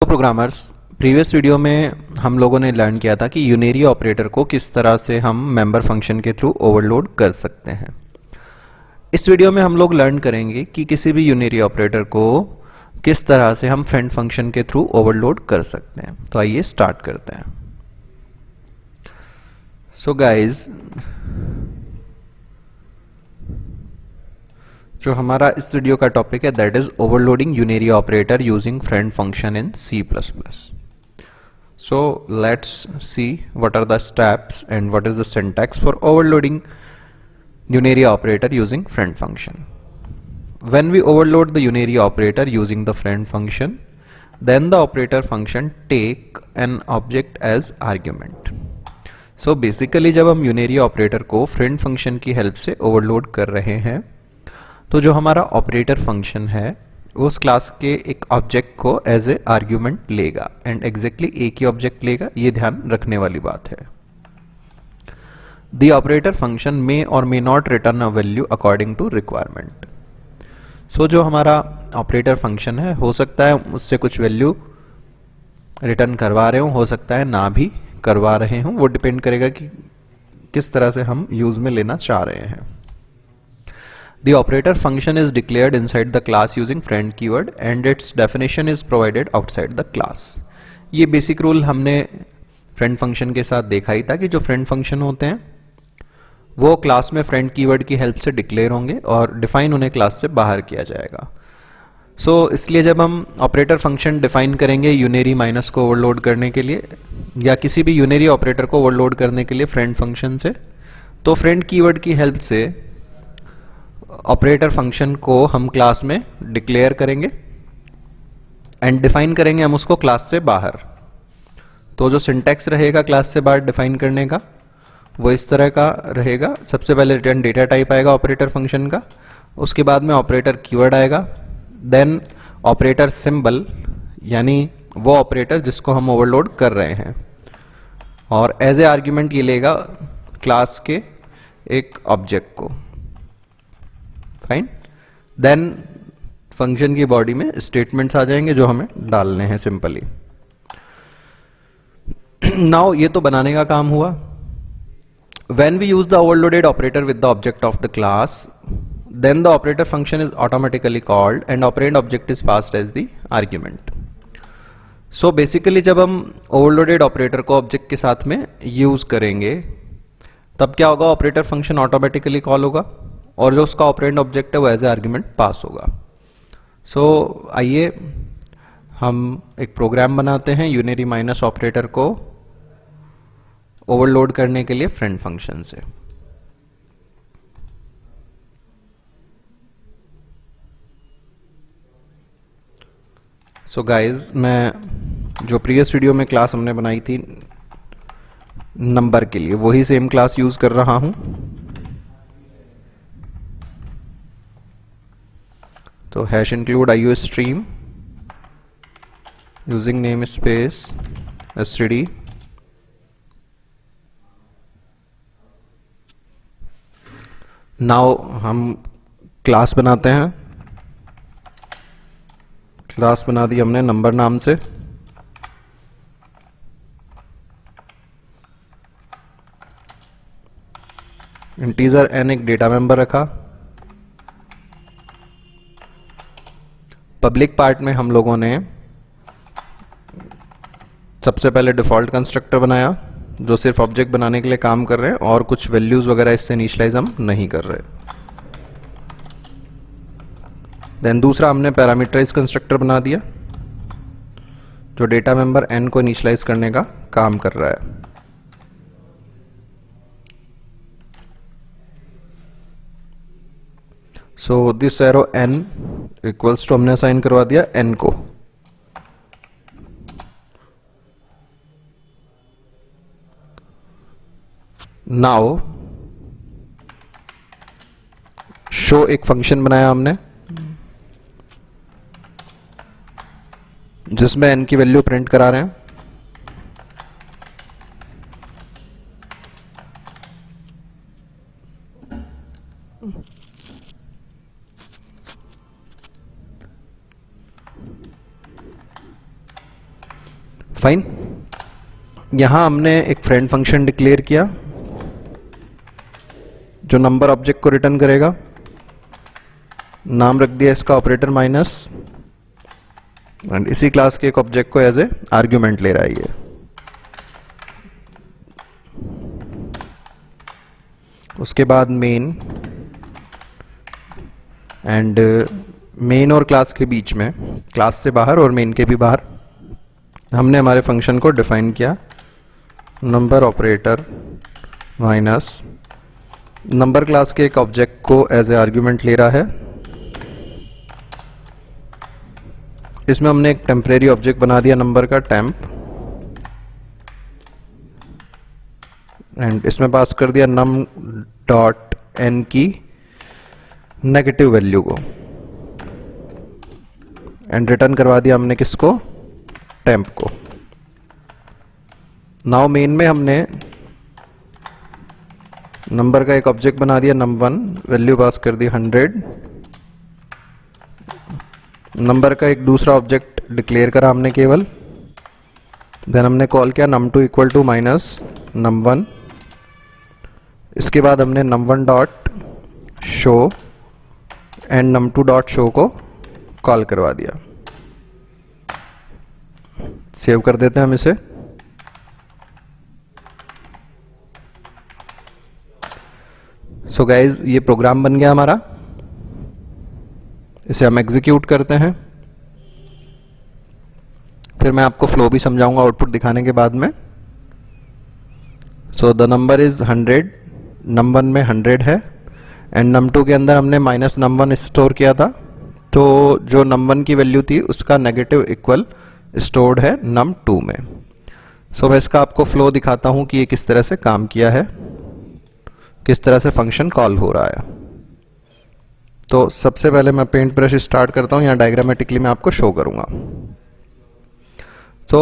तो programmers, previous video में हम लोगों ने लर्न किया था कि यूनेरी ऑपरेटर को किस तरह से हम मेंबर फंक्शन के थ्रू ओवरलोड कर सकते हैं। इस वीडियो में हम लोग लर्न करेंगे कि किसी भी यूनेरी ऑपरेटर को किस तरह से हम फ्रेंड फंक्शन के थ्रू ओवरलोड कर सकते हैं। तो आइए स्टार्ट करते हैं। सो गाइस, जो हमारा इस वीडियो का टॉपिक है that is overloading unary operator using friend function in C++। So let's see what are the steps and what is the syntax for overloading unary operator using friend function. When we overload the unary operator using the friend function, then the operator function take an object as argument. So basically जब हम unary operator को friend function की help से overload कर रहे हैं, तो जो हमारा ऑपरेटर फंक्शन है उस क्लास के एक ऑब्जेक्ट को एज ए आर्ग्यूमेंट लेगा एंड एग्जैक्टली एक ही ऑब्जेक्ट लेगा, ये ध्यान रखने वाली बात है। The operator function may or may not return a value according to requirement. So जो हमारा ऑपरेटर फंक्शन है हो सकता है उससे कुछ वैल्यू रिटर्न करवा रहे हो सकता है ना भी करवा रहे हों, वो डिपेंड करेगा कि किस तरह से हम यूज में लेना चाह रहे हैं। The operator function is declared inside the class using friend keyword and its definition is provided outside the class. ये बेसिक रूल हमने फ्रेंड फंक्शन के साथ देखा ही था कि जो फ्रेंड फंक्शन होते हैं वो क्लास में फ्रेंड कीवर्ड की हेल्प से डिक्लेयर होंगे और डिफाइन उन्हें क्लास से बाहर किया जाएगा। इसलिए जब हम ऑपरेटर फंक्शन डिफाइन करेंगे यूनेरी माइनस को ओवरलोड करने के लिए या किसी भी यूनेरी ऑपरेटर को ओवरलोड करने के लिए फ्रेंड फंक्शन से, तो फ्रेंड कीवर्ड की हेल्प से ऑपरेटर फंक्शन को हम क्लास में डिक्लेयर करेंगे एंड डिफाइन करेंगे हम उसको क्लास से बाहर। तो जो सिंटैक्स रहेगा क्लास से बाहर डिफाइन करने का वो इस तरह का रहेगा। सबसे पहले रिटर्न डेटा टाइप आएगा ऑपरेटर फंक्शन का, उसके बाद में ऑपरेटर कीवर्ड आएगा, देन ऑपरेटर सिंबल यानी वो ऑपरेटर जिसको हम ओवरलोड कर रहे हैं, और एज ए आर्ग्यूमेंट ये लेगा क्लास के एक ऑब्जेक्ट को। फाइन, देन फंक्शन की बॉडी में स्टेटमेंट्स आ जाएंगे जो हमें डालने हैं सिंपली। नाउ ये तो बनाने का काम हुआ। When we use the overloaded operator with the object of the class, then the operator function is automatically called and operand object is passed as the argument. So basically जब हम overloaded operator को object के साथ में use करेंगे तब क्या होगा, ऑपरेटर फंक्शन ऑटोमेटिकली कॉल होगा और जो उसका ऑपरेंड ऑब्जेक्ट है वो एज ए आर्ग्यूमेंट पास होगा। आइए हम एक प्रोग्राम बनाते हैं यूनेरी माइनस ऑपरेटर को ओवरलोड करने के लिए फ्रेंड फंक्शन से। गाइज, मैं जो प्रीवियस वीडियो में क्लास हमने बनाई थी नंबर के लिए वही सेम क्लास यूज कर रहा हूं। तो hash include IO stream using name space std, now हम क्लास बनाते हैं। क्लास बना दी हमने नंबर नाम से। इंटीजर n एक डेटा मेंबर रखा। पब्लिक पार्ट में हम लोगों ने सबसे पहले डिफॉल्ट कंस्ट्रक्टर बनाया जो सिर्फ ऑब्जेक्ट बनाने के लिए काम कर रहे हैं और कुछ वैल्यूज वगैरह इससे इनिशियलाइज हम नहीं कर रहे। देन दूसरा हमने पैरामीटराइज कंस्ट्रक्टर बना दिया जो डेटा मेंबर n को इनिशियलाइज करने का काम कर रहा है। This arrow n equals to हमने असाइन करवा दिया n को। नाउ शो एक फंक्शन बनाया हमने जिसमें n की वैल्यू प्रिंट करा रहे हैं। फाइन। यहां हमने एक फ्रेंड फंक्शन डिक्लेयर किया जो नंबर ऑब्जेक्ट को रिटर्न करेगा। नाम रख दिया इसका ऑपरेटर माइनस, एंड इसी क्लास के एक ऑब्जेक्ट को एज ए आर्ग्यूमेंट ले रहा है ये। उसके बाद मेन, एंड मेन और क्लास के बीच में, क्लास से बाहर और मेन के भी बाहर, हमने हमारे फंक्शन को डिफाइन किया number operator minus number class के एक ऑब्जेक्ट को एज ए आर्ग्यूमेंट ले रहा है। इसमें हमने एक टेम्परेरी ऑब्जेक्ट बना दिया नंबर का टेम्प, एंड इसमें पास कर दिया num डॉट n की नेगेटिव वैल्यू को, एंड रिटर्न करवा दिया हमने किसको, टेम्प को। नाउ मेन में हमने नंबर का एक ऑब्जेक्ट बना दिया num1, वैल्यू पास कर दी 100। नंबर का एक दूसरा ऑब्जेक्ट डिक्लेयर करा हमने केवल, देन हमने कॉल किया num2 equal to minus num1। इसके बाद हमने num1 dot show and num2 dot show को कॉल करवा दिया। सेव कर देते हैं हम इसे। सो गाइज, ये प्रोग्राम बन गया हमारा। इसे हम एग्जीक्यूट करते हैं, फिर मैं आपको फ्लो भी समझाऊंगा आउटपुट दिखाने के बाद में। So the number is 100, num1 में 100 है, एंड num2 के अंदर हमने माइनस num1 स्टोर किया था, तो जो num1 की वैल्यू थी उसका नेगेटिव इक्वल स्टोर्ड है num2 में। सो मैं इसका आपको फ्लो दिखाता हूं कि ये किस तरह से काम किया है, किस तरह से फंक्शन कॉल हो रहा है। तो सबसे पहले मैं पेंट ब्रश स्टार्ट करता हूं, यहाँ डायग्रामेटिकली मैं आपको शो करूंगा। तो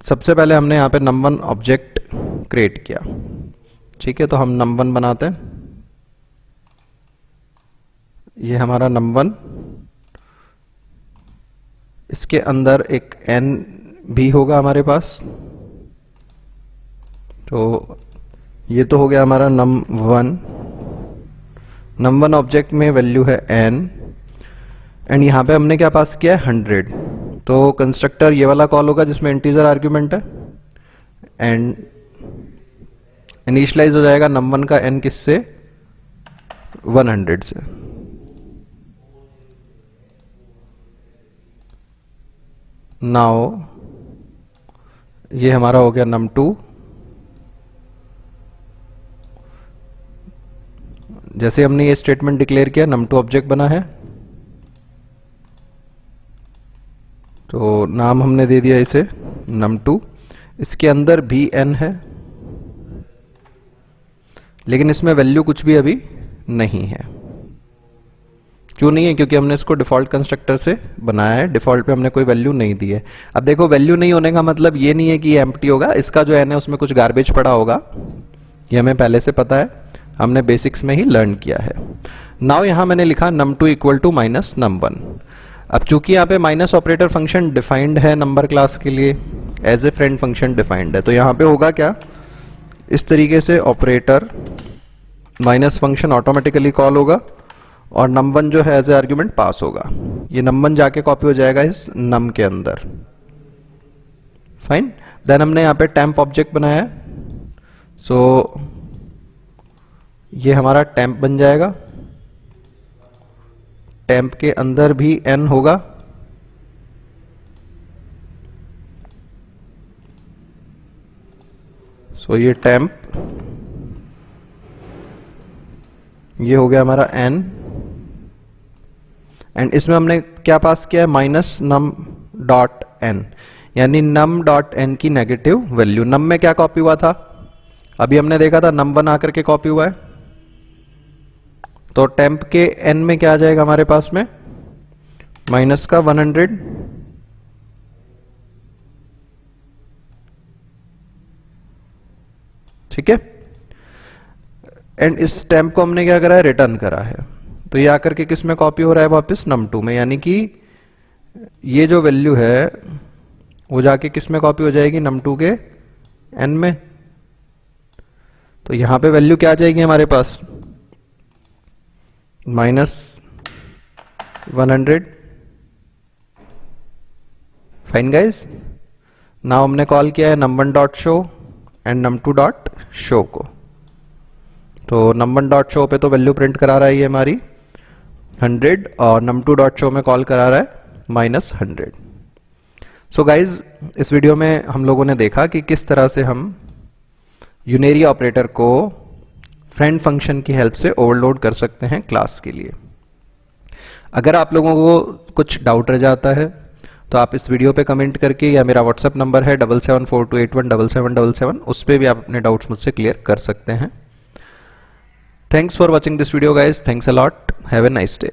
सबसे पहले हमने यहाँ पे num1 ऑब्जेक्ट क्रिएट किया, ठीक है। तो हम num1 बनाते हैं, ये हमारा num1, इसके अंदर एक n भी होगा हमारे पास। तो ये तो हो गया हमारा num1। num1 ऑब्जेक्ट में वैल्यू है n, एंड यहाँ पे हमने क्या पास किया है 100। तो कंस्ट्रक्टर ये वाला कॉल होगा जिसमें इंटीजर आर्ग्यूमेंट है, एंड इनिशियलाइज हो जाएगा num1 का n किससे, 100 से। नाउ ये हमारा हो गया num2। जैसे हमने ये स्टेटमेंट डिक्लेयर किया, num2 ऑब्जेक्ट बना है, तो नाम हमने दे दिया इसे num2। इसके अंदर भी n है, लेकिन इसमें वैल्यू कुछ भी अभी नहीं है। क्यों नहीं है? क्योंकि हमने इसको डिफॉल्ट कंस्ट्रक्टर से बनाया है, डिफॉल्ट पे हमने कोई वैल्यू नहीं दी है। अब देखो, वैल्यू नहीं होने का मतलब ये नहीं है कि ये एम्प्टी होगा, इसका जो n है उसमें कुछ गार्बेज पड़ा होगा, ये हमें पहले से पता है, हमने बेसिक्स में ही लर्न किया है। नाउ यहां मैंने लिखा num2 equal to minus num1। अब चूंकि यहाँ पे माइनस ऑपरेटर फंक्शन डिफाइंड है नंबर क्लास के लिए, as a friend function defined है, तो यहाँ पे होगा क्या, इस तरीके से operator minus function automatically call होगा, और num1 जो है एज ए आर्ग्यूमेंट पास होगा। ये num1 जाके कॉपी हो जाएगा इस num के अंदर। फाइन। देन हमने यहाँ पे टेम्प ऑब्जेक्ट बनाया है, सो ये हमारा टेम्प बन जाएगा। टेम्प के अंदर भी n होगा, सो ये टेम्प, ये हो गया हमारा n, एंड इसमें हमने क्या पास किया है, माइनस num डॉट n, यानी num डॉट n की नेगेटिव वैल्यू। num में क्या कॉपी हुआ था, अभी हमने देखा था num1 आकर के कॉपी हुआ है, तो टेम्प के n में क्या आ जाएगा हमारे पास में, माइनस का 100, ठीक है। एंड इस टेम्प को हमने क्या करा है, रिटर्न करा है, तो ये आकर के किस में कॉपी हो रहा है, वापस num2 में, यानी कि ये जो वैल्यू है वो जाके किस में कॉपी हो जाएगी, num2 के n में। तो यहां पे वैल्यू क्या आ जाएगी हमारे पास, -100। फाइन गाइज, नाउ हमने कॉल किया है num1.show एंड num2.show को। तो num1.show पे तो वैल्यू प्रिंट करा रहा है ये हमारी 100 और num2.show में कॉल करा रहा है -100। सो गाइज, इस वीडियो में हम लोगों ने देखा कि किस तरह से हम यूनेरी ऑपरेटर को फ्रेंड फंक्शन की हेल्प से ओवरलोड कर सकते हैं क्लास के लिए। अगर आप लोगों को कुछ डाउट रह जाता है तो आप इस वीडियो पे कमेंट करके, या मेरा व्हाट्सएप नंबर है 7742817777, उस पर भी आप अपने डाउट्स मुझसे क्लियर कर सकते हैं। Thanks for watching this video guys, thanks a lot, have a nice day.